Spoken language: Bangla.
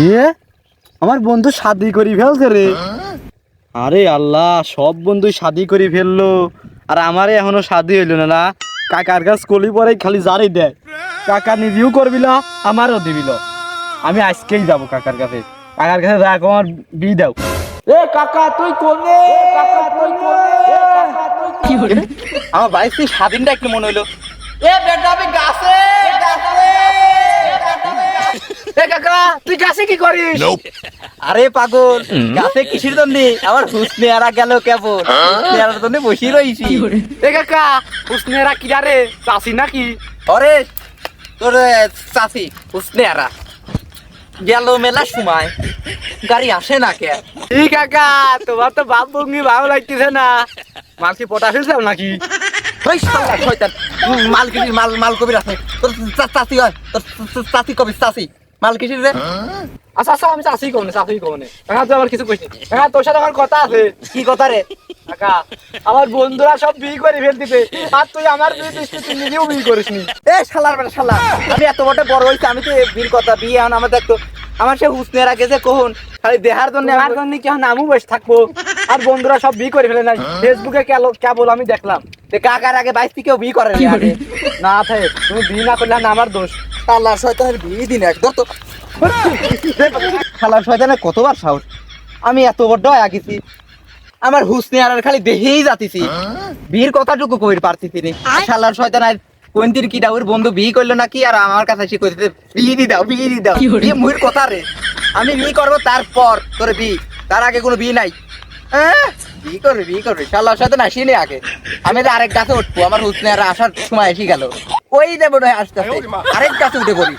এ আমার বন্ধু শাদি করি ফেলছে রে। আরে আল্লাহ, সব বন্ধু শাদি করি ফেললো আর আমারে এখনো শাদি হইলো না। না কাকার কাছ কলি পরে খালি জারি দেয়, কাকা নিজেও করবিল আমারও দিবিল। আমি আজকেই যাব কাকার কাছে, কাকার কাছে দেখ আমার বি দাও। এ কাকা তুই কোনে, কাকা তুই কোনে, কি হলো আমার ভাই তুই স্বাধীনটা একটু মনে হইলো। এ বেটা আমি গাছে গাছে। এ কাকা তুই গাছে কি করিস? আরে পাগল, গাছে কিসের জন্য? আমার হুসনেরা গেল কেবল, হুসনেরার জন্য বসে রইছি। এ কাকা হুসনেরা কি রে, চাষি নাকি? আরে তোর চাষি হুসনেরা গেল মেলা সময়, গাড়ি আসে না কে? এই কাকা তোমার তো বাপ ভঙ্গি ভালো লাগতেছে না, মাল কি পটা ফেলছাম নাকি? ওই শালা শয়তান, মাল কিসির মাল, মাল কবির আছে তোর চাষি হয়, তোর চাষি কবির চাষি মাল কিসির রে? আচ্ছা আচ্ছা আমি চাষি কমনে, চাষি কমনে। কাকা তুই আমার কিছু কইছিস? কাকা তোর সাথে আমার কথা আছে। কি কথা রে? কাকা আমার বন্ধুরা সব বিয়ে করে ফেলতেছে আর তুই আমার বিয়ে দিছিস, তুই নিজেও বিয়ে করিসনি। এ শালার বেটা শালা, আমি এত বড় হইছি, আমি তো বিয়ের কথা বিয়ে এখন আমার দেখতো আমার সে হুসনের আগে যে কখন খালি দেহার জন্য আমার জন্য কি নামও বসে থাকবো আর বন্ধুরা সব বিয়ে করে ফেলে নাই। ফেসবুকে কেবল আমি দেখলাম যে কাকার আগে 22 কেউ বিয়ে করে না থাকে। তুমি বিয়ে না করলে না আমার দোষ। আল্লাহর শয়তানের বিয়ে দিন একদম তো শালার শয়তানের কতবার সাহস, আমি এত বড় হয়ে গেছি আমার হুসনে আর খালি দেখেই যাতিছি, বিয়ের কথাটুকু কইর পারতিছি নি। শালার শয়তান আর কোনদিন কি ওর বন্ধু বিয়ে করলো নাকি আর আমার কাছে এসে কইতে বিয়ে দি দাও, বিয়ে দি দাও। বিয়ে মুহির কথা রে, আমি বিয়ে করবো তারপর তোর বিয়ে, তার আগে কোনো বিয়ে নাই। বিয়ে করবি, বিয়ে করবি, শালার শয়তান আসিনি আগে। আমি তো আরেক গাছে উঠবো, আমার হুসনে আর আসার সময় এসে গেল, ওই দেবো নয় আসতে আসতে আরেক গাছে উঠে পড়ি।